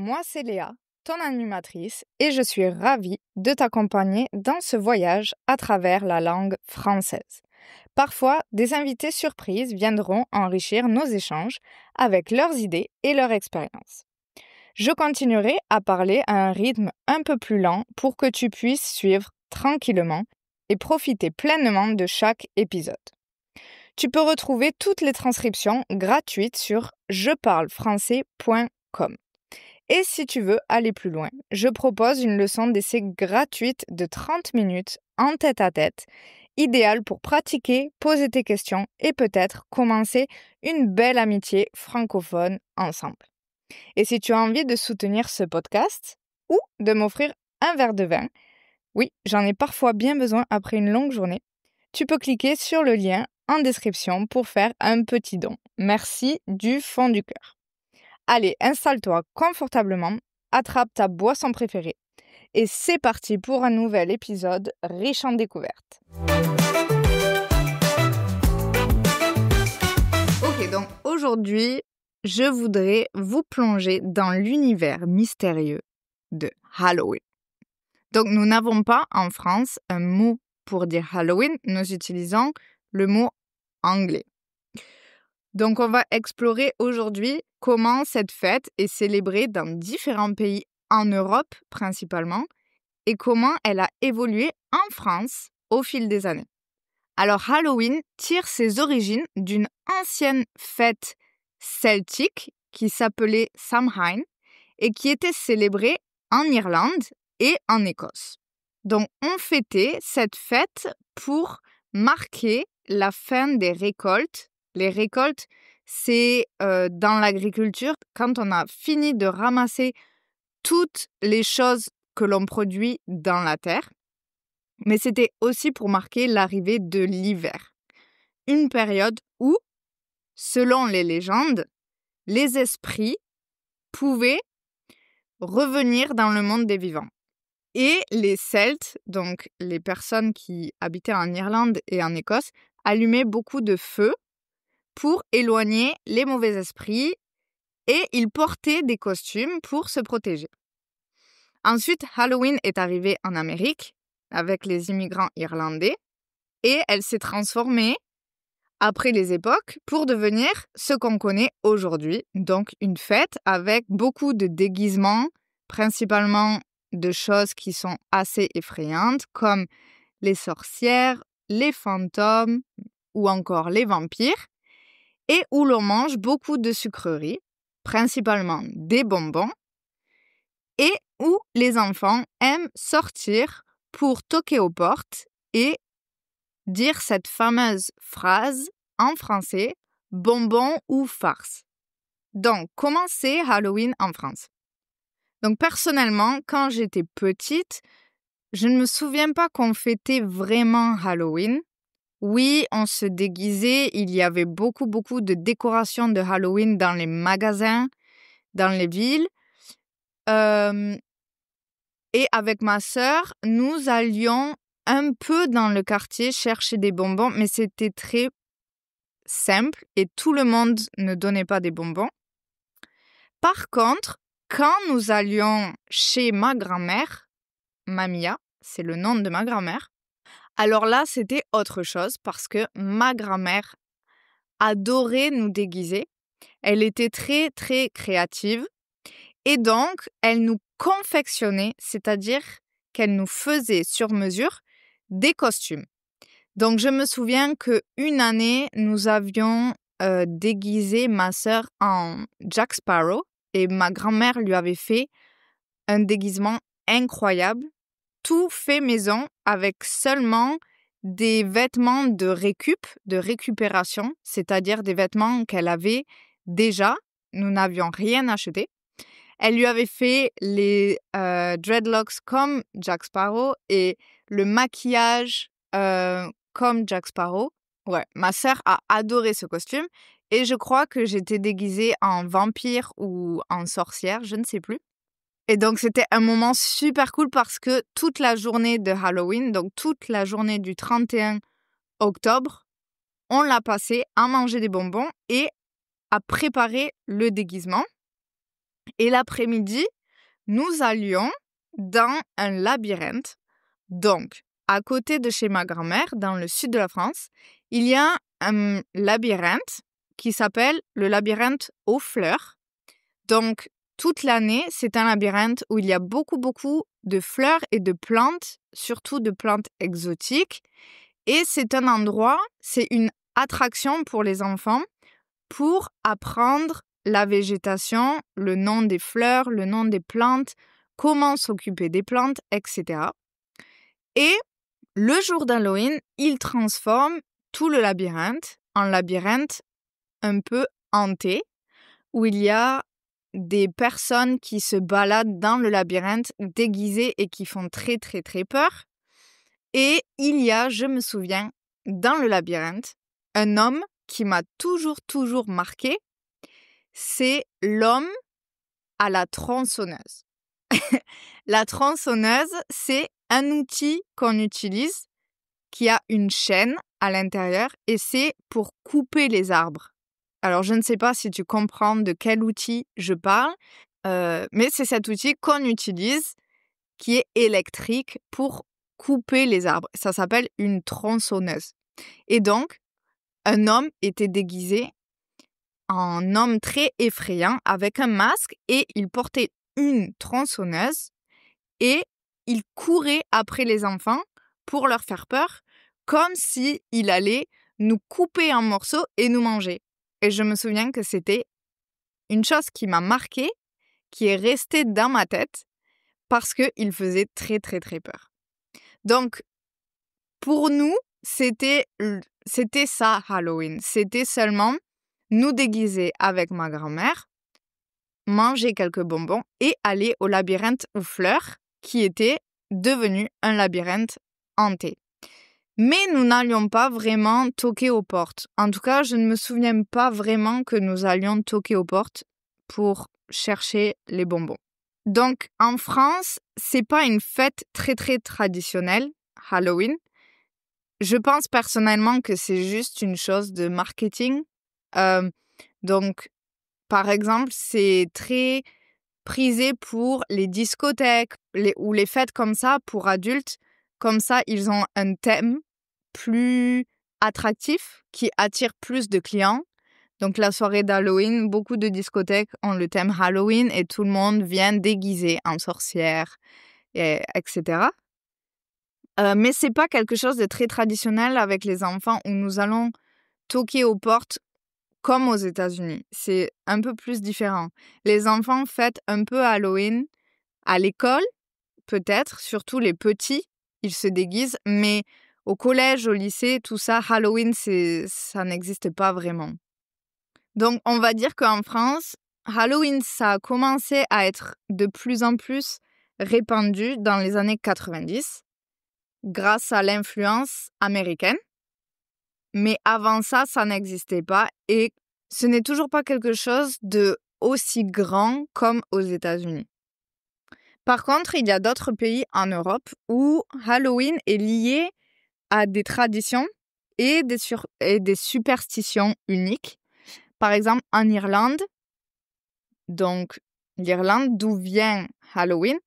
moi c'est Léa, ton animatrice, et je suis ravie de t'accompagner dans ce voyage à travers la langue française. Parfois, des invités surprises viendront enrichir nos échanges avec leurs idées et leur expérience. Je continuerai à parler à un rythme un peu plus lent pour que tu puisses suivre tranquillement et profiter pleinement de chaque épisode. Tu peux retrouver toutes les transcriptions gratuites sur jeparlefrançais.com. Et si tu veux aller plus loin, je propose une leçon d'essai gratuite de 30 minutes en tête-à-tête, idéale pour pratiquer, poser tes questions et peut-être commencer une belle amitié francophone ensemble. Et si tu as envie de soutenir ce podcast ou de m'offrir un verre de vin, oui, j'en ai parfois bien besoin après une longue journée, tu peux cliquer sur le lien en description pour faire un petit don. Merci du fond du cœur. Allez, installe-toi confortablement, attrape ta boisson préférée et c'est parti pour un nouvel épisode riche en découvertes. Ok, donc aujourd'hui, je voudrais vous plonger dans l'univers mystérieux de Halloween. Donc nous n'avons pas en France un mot pour dire Halloween, nous utilisons le mot anglais. Donc on va explorer aujourd'hui comment cette fête est célébrée dans différents pays en Europe principalement et comment elle a évolué en France au fil des années. Alors Halloween tire ses origines d'une ancienne fête celtique qui s'appelait Samhain et qui était célébrée en Irlande et en Écosse. Donc on fêtait cette fête pour marquer la fin des récoltes. Les récoltes, c'est dans l'agriculture, quand on a fini de ramasser toutes les choses que l'on produit dans la terre. Mais c'était aussi pour marquer l'arrivée de l'hiver. Une période où, selon les légendes, les esprits pouvaient revenir dans le monde des vivants. Et les Celtes, donc les personnes qui habitaient en Irlande et en Écosse, allumaient beaucoup de feux pour éloigner les mauvais esprits et ils portaient des costumes pour se protéger. Ensuite, Halloween est arrivé en Amérique avec les immigrants irlandais et elle s'est transformée après les époques pour devenir ce qu'on connaît aujourd'hui, donc une fête avec beaucoup de déguisements, principalement de choses qui sont assez effrayantes comme les sorcières, les fantômes ou encore les vampires et où l'on mange beaucoup de sucreries, principalement des bonbons et où les enfants aiment sortir pour toquer aux portes et dire cette fameuse phrase en français « bonbon ou farce ». Donc, comment c'est Halloween en France ? Donc, personnellement, quand j'étais petite, je ne me souviens pas qu'on fêtait vraiment Halloween. Oui, on se déguisait, il y avait beaucoup de décorations de Halloween dans les magasins, dans les villes. Et avec ma sœur, nous allions un peu dans le quartier chercher des bonbons, mais c'était très simple et tout le monde ne donnait pas des bonbons. Par contre, quand nous allions chez ma grand-mère, Mamia, c'est le nom de ma grand-mère, alors là, c'était autre chose parce que ma grand-mère adorait nous déguiser. Elle était très créative et donc elle nous confectionnait, c'est-à-dire qu'elle nous faisait sur mesure des costumes. Donc je me souviens qu'une année, nous avions déguisé ma sœur en Jack Sparrow et ma grand-mère lui avait fait un déguisement incroyable, tout fait maison avec seulement des vêtements de récupération, c'est-à-dire des vêtements qu'elle avait déjà, nous n'avions rien acheté. Elle lui avait fait les dreadlocks comme Jack Sparrow et le maquillage comme Jack Sparrow. Ouais, ma sœur a adoré ce costume et je crois que j'étais déguisée en vampire ou en sorcière, je ne sais plus. Et donc, c'était un moment super cool parce que toute la journée de Halloween, donc toute la journée du 31 octobre, on l'a passée à manger des bonbons et à préparer le déguisement. Et l'après-midi, nous allions dans un labyrinthe. Donc, à côté de chez ma grand-mère, dans le sud de la France, il y a un labyrinthe qui s'appelle le labyrinthe aux fleurs. Donc, toute l'année, c'est un labyrinthe où il y a beaucoup, beaucoup de fleurs et de plantes, surtout de plantes exotiques. Et c'est un endroit, c'est une attraction pour les enfants pour apprendre la végétation, le nom des fleurs, le nom des plantes, comment s'occuper des plantes, etc. Et le jour d'Halloween, ils transforment tout le labyrinthe en labyrinthe un peu hanté, où il y a des personnes qui se baladent dans le labyrinthe déguisées et qui font très très très peur. Et il y a, je me souviens, dans le labyrinthe, un homme qui m'a toujours marqué. C'est l'homme à la tronçonneuse. La tronçonneuse, c'est un outil qu'on utilise qui a une chaîne à l'intérieur et c'est pour couper les arbres. Alors, je ne sais pas si tu comprends de quel outil je parle, mais c'est cet outil qu'on utilise qui est électrique pour couper les arbres. Ça s'appelle une tronçonneuse. Et donc, un homme était déguisé en homme très effrayant avec un masque et il portait une tronçonneuse et il courait après les enfants pour leur faire peur comme s'il allait nous couper en morceaux et nous manger. Et je me souviens que c'était une chose qui m'a marquée, qui est restée dans ma tête parce qu'il faisait très très très peur. Donc, pour nous, c'était ça Halloween. C'était seulement nous déguiser avec ma grand-mère, manger quelques bonbons et aller au labyrinthe aux fleurs qui était devenu un labyrinthe hanté. Mais nous n'allions pas vraiment toquer aux portes. En tout cas, je ne me souviens pas vraiment que nous allions toquer aux portes pour chercher les bonbons. Donc, en France, c'est pas une fête très très traditionnelle, Halloween. Je pense personnellement que c'est juste une chose de marketing. Donc, par exemple, c'est très prisé pour les discothèques ou les fêtes comme ça pour adultes. Comme ça, ils ont un thème plus attractif qui attire plus de clients. Donc, la soirée d'Halloween, beaucoup de discothèques ont le thème Halloween et tout le monde vient déguisé en sorcière, etc. Mais c'est pas quelque chose de très traditionnel avec les enfants où nous allons toquer aux portes comme aux États-Unis. C'est un peu plus différent. Les enfants fêtent un peu Halloween à l'école, peut-être, surtout les petits, ils se déguisent, mais au collège, au lycée, tout ça, Halloween, ça n'existe pas vraiment. Donc, on va dire qu'en France, Halloween, ça a commencé à être de plus en plus répandu dans les années 90 grâce à l'influence américaine. Mais avant ça, ça n'existait pas et ce n'est toujours pas quelque chose de aussi grand comme aux États-Unis. Par contre, il y a d'autres pays en Europe où Halloween est lié à des traditions et des superstitions uniques. Par exemple, en Irlande, donc l'Irlande d'où vient Halloween,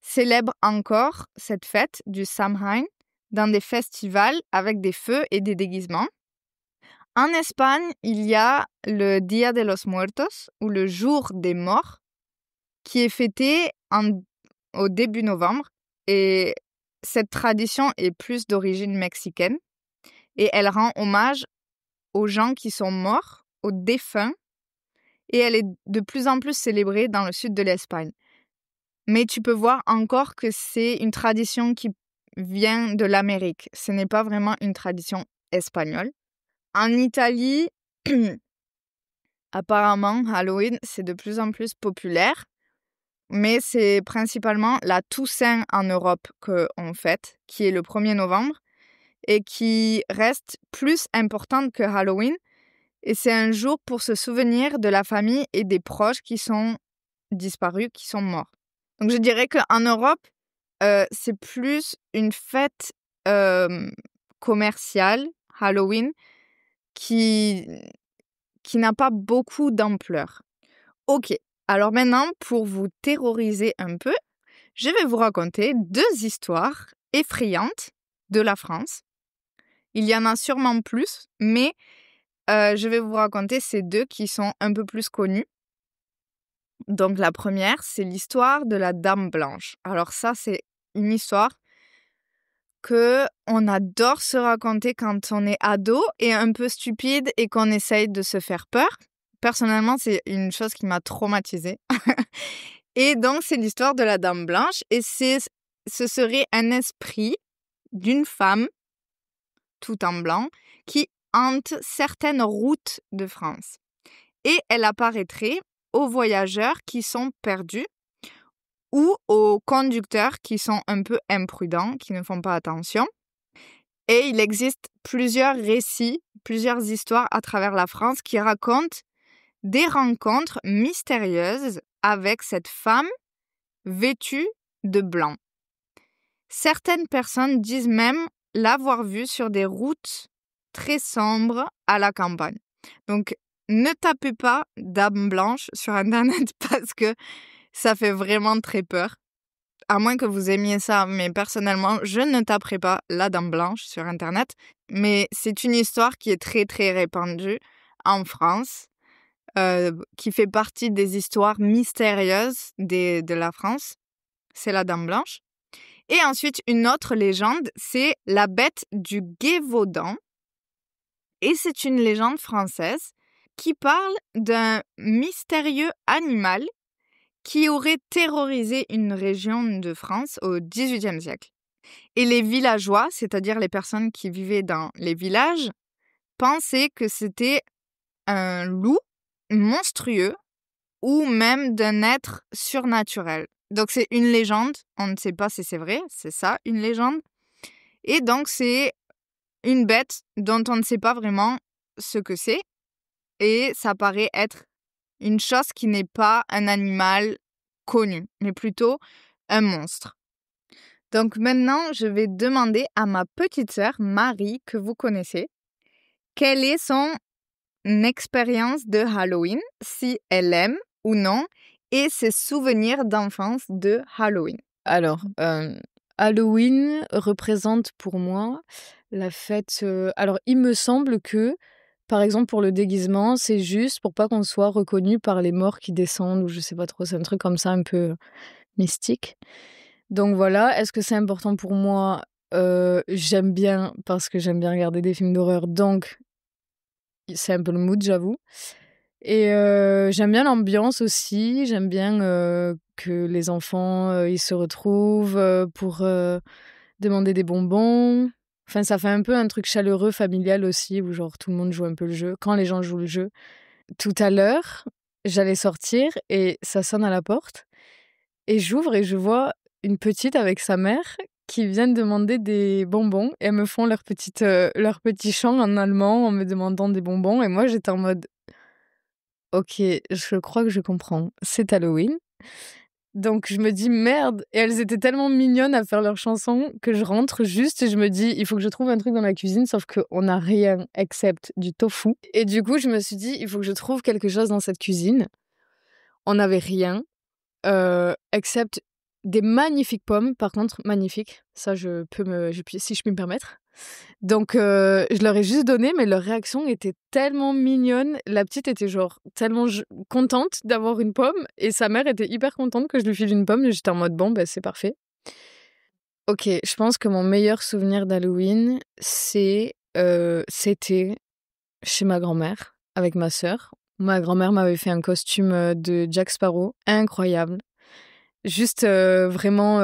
célèbre encore cette fête du Samhain dans des festivals avec des feux et des déguisements. En Espagne, il y a le Día de los Muertos, ou le jour des morts, qui est fêté au début novembre. Et cette tradition est plus d'origine mexicaine. Et elle rend hommage aux gens qui sont morts, aux défunts. Et elle est de plus en plus célébrée dans le sud de l'Espagne. Mais tu peux voir encore que c'est une tradition qui vient de l'Amérique. Ce n'est pas vraiment une tradition espagnole. En Italie, apparemment, Halloween, c'est de plus en plus populaire, mais c'est principalement la Toussaint en Europe qu'on fête, qui est le 1er novembre, et qui reste plus importante que Halloween. Et c'est un jour pour se souvenir de la famille et des proches qui sont disparus, qui sont morts. Donc je dirais qu'en Europe, c'est plus une fête commerciale, Halloween, qui n'a pas beaucoup d'ampleur. Ok, Alors maintenant, pour vous terroriser un peu, je vais vous raconter 2 histoires effrayantes de la France. Il y en a sûrement plus, mais je vais vous raconter ces 2 qui sont un peu plus connues. Donc la première, c'est l'histoire de la Dame Blanche. Alors ça, c'est une histoire qu'on adore se raconter quand on est ado et un peu stupide et qu'on essaye de se faire peur. Personnellement, c'est une chose qui m'a traumatisée. Et donc, c'est l'histoire de la Dame Blanche et ce serait un esprit d'une femme, tout en blanc, qui hante certaines routes de France. Et elle apparaîtrait aux voyageurs qui sont perdus ou aux conducteurs qui sont un peu imprudents, qui ne font pas attention. Et il existe plusieurs récits, plusieurs histoires à travers la France qui racontent des rencontres mystérieuses avec cette femme vêtue de blanc. Certaines personnes disent même l'avoir vue sur des routes très sombres à la campagne. Donc, ne tapez pas Dame Blanche sur Internet parce que ça fait vraiment très peur. À moins que vous aimiez ça, mais personnellement, je ne taperai pas la Dame Blanche sur Internet. Mais c'est une histoire qui est très, très répandue en France, qui fait partie des histoires mystérieuses de la France. C'est la Dame Blanche. Et ensuite, une autre légende, c'est la bête du Gévaudan. Et c'est une légende française qui parle d'un mystérieux animal qui aurait terrorisé une région de France au XVIIIe siècle. Et les villageois, c'est-à-dire les personnes qui vivaient dans les villages, pensaient que c'était un loup monstrueux ou même d'un être surnaturel. Donc c'est une légende, on ne sait pas si c'est vrai, c'est ça, une légende. Et donc c'est une bête dont on ne sait pas vraiment ce que c'est. Et ça paraît être une chose qui n'est pas un animal connu, mais plutôt un monstre. Donc maintenant, je vais demander à ma petite sœur, Marie, que vous connaissez, quelle est son expérience de Halloween, si elle aime ou non, et ses souvenirs d'enfance de Halloween. Alors, Halloween représente pour moi la fête... Alors, il me semble que, par exemple, pour le déguisement, c'est juste pour pas qu'on soit reconnu par les morts qui descendent, ou je sais pas trop, c'est un truc comme ça un peu mystique. Donc voilà, est-ce que c'est important pour moi? J'aime bien, parce que j'aime bien regarder des films d'horreur, donc c'est un peu le mood, j'avoue. Et j'aime bien l'ambiance aussi, j'aime bien que les enfants ils se retrouvent pour demander des bonbons. Enfin, ça fait un peu un truc chaleureux, familial aussi, où genre tout le monde joue un peu le jeu, quand les gens jouent le jeu. Tout à l'heure, j'allais sortir et ça sonne à la porte. Et j'ouvre et je vois une petite avec sa mère qui viennent demander des bonbons. Et elles me font leur petit chant en allemand en me demandant des bonbons. Et moi, j'étais en mode... Ok, je crois que je comprends. C'est Halloween. Donc je me dis merde. Et elles étaient tellement mignonnes à faire leurs chansons que je rentre juste et je me dis il faut que je trouve un truc dans la cuisine, sauf qu'on n'a rien except du tofu. Et du coup, je me suis dit il faut que je trouve quelque chose dans cette cuisine. On n'avait rien, except des magnifiques pommes. Par contre, magnifiques. Ça, si je puis me permettre. Donc, je leur ai juste donné, mais leur réaction était tellement mignonne. La petite était genre tellement contente d'avoir une pomme et sa mère était hyper contente que je lui file une pomme. Et j'étais en mode, bon, c'est parfait. Ok, je pense que mon meilleur souvenir d'Halloween, c'était chez ma grand-mère avec ma sœur. Ma grand-mère m'avait fait un costume de Jack Sparrow, incroyable. Juste vraiment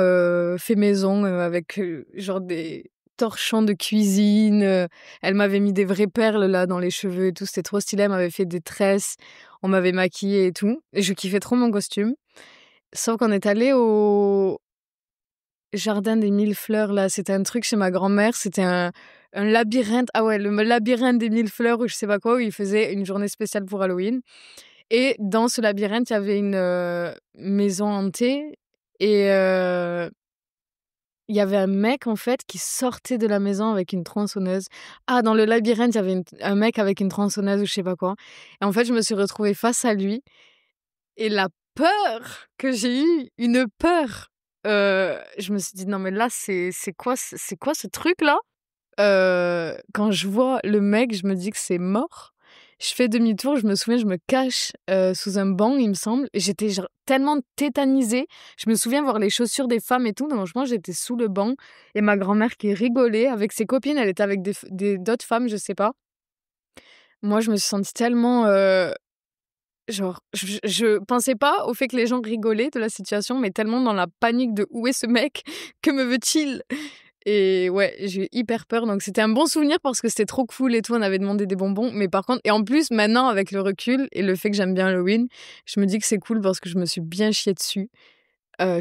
fait maison avec genre des torchons de cuisine. Elle m'avait mis des vraies perles là dans les cheveux et tout, c'était trop stylé. Elle m'avait fait des tresses, on m'avait maquillée et tout. Et je kiffais trop mon costume. Sauf qu'on est allé au jardin des 1000 fleurs là, c'était un truc chez ma grand-mère, c'était un labyrinthe. Ah ouais, le labyrinthe des 1000 fleurs ou je sais pas quoi, où ils faisaient une journée spéciale pour Halloween. Et dans ce labyrinthe, il y avait une maison hantée. Et il y avait un mec, en fait, qui sortait de la maison avec une tronçonneuse. Ah, dans le labyrinthe, il y avait un mec avec une tronçonneuse ou je sais pas quoi. Et en fait, je me suis retrouvée face à lui. Et la peur que j'ai eu, une peur. Je me suis dit, non mais là, c'est quoi ce truc-là? Quand je vois le mec, je me dis que c'est mort. Je fais demi-tour, je me souviens, je me cache sous un banc, il me semble. Et j'étais genre tellement tétanisée. Je me souviens voir les chaussures des femmes et tout. Donc, franchement, j'étais sous le banc. Et ma grand-mère qui rigolait avec ses copines, elle était avec d'autres femmes, je sais pas. Moi, je me suis sentie tellement... genre, je pensais pas au fait que les gens rigolaient de la situation, mais tellement dans la panique de où est ce mec? Que me veut-il? Et ouais, j'ai eu hyper peur. Donc, c'était un bon souvenir parce que c'était trop cool et tout. On avait demandé des bonbons. Mais par contre, et en plus, maintenant, avec le recul et le fait que j'aime bien Halloween, je me dis que c'est cool parce que je me suis bien chiée dessus.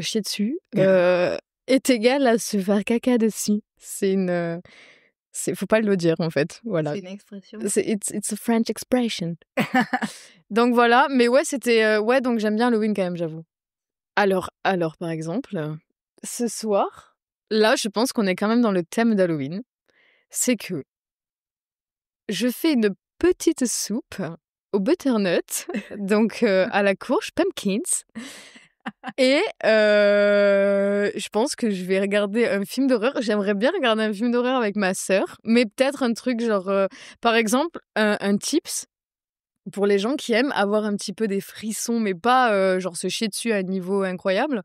Chier dessus est égal à se faire caca dessus. C'est une. Faut pas le dire, en fait. Voilà. C'est une expression. It's a French expression. Donc voilà. Mais ouais, c'était. Ouais, donc j'aime bien Halloween quand même, j'avoue. Alors, par exemple, ce soir. Là, je pense qu'on est quand même dans le thème d'Halloween. C'est que je fais une petite soupe au butternut, donc à la courge, pumpkins. Et je pense que je vais regarder un film d'horreur. J'aimerais bien regarder un film d'horreur avec ma sœur, mais peut-être un truc genre, par exemple, un tips pour les gens qui aiment avoir un petit peu des frissons, mais pas genre se chier dessus à un niveau incroyable.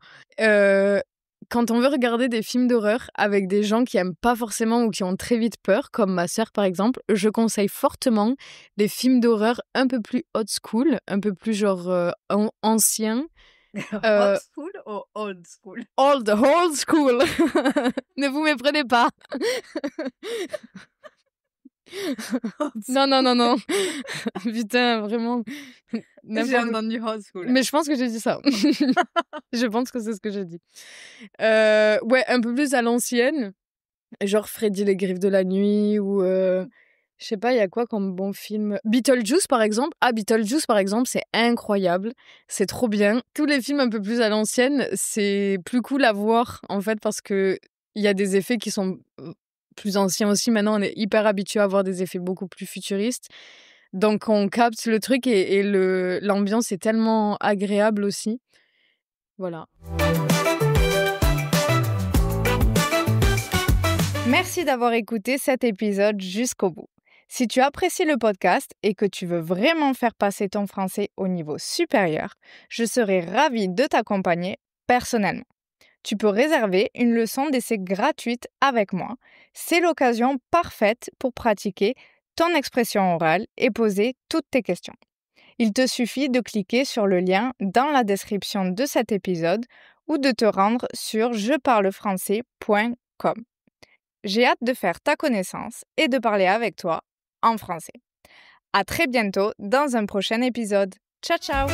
Quand on veut regarder des films d'horreur avec des gens qui aiment pas forcément ou qui ont très vite peur, comme ma sœur par exemple, je conseille fortement des films d'horreur un peu plus old school, un peu plus genre anciens. Old school ou old school? Old school. Ne vous méprenez pas. Non. Putain, vraiment. J'ai entendu old school. Mais je pense que j'ai dit ça. Je pense que c'est ce que j'ai dit. Ouais, un peu plus à l'ancienne. Genre Freddy les Griffes de la Nuit ou... je sais pas, il y a quoi comme bon film? Beetlejuice, par exemple. Ah, Beetlejuice, par exemple, c'est incroyable. C'est trop bien. Tous les films un peu plus à l'ancienne, c'est plus cool à voir, en fait, parce que il y a des effets qui sont plus anciens aussi. Maintenant, on est hyper habitué à voir des effets beaucoup plus futuristes. Donc, on capte le truc et l'ambiance est tellement agréable aussi. Voilà. Merci d'avoir écouté cet épisode jusqu'au bout. Si tu apprécies le podcast et que tu veux vraiment faire passer ton français au niveau supérieur, je serai ravie de t'accompagner personnellement. Tu peux réserver une leçon d'essai gratuite avec moi. C'est l'occasion parfaite pour pratiquer ton expression orale et poser toutes tes questions. Il te suffit de cliquer sur le lien dans la description de cet épisode ou de te rendre sur jeparlefrançais.com. J'ai hâte de faire ta connaissance et de parler avec toi en français. À très bientôt dans un prochain épisode. Ciao, ciao!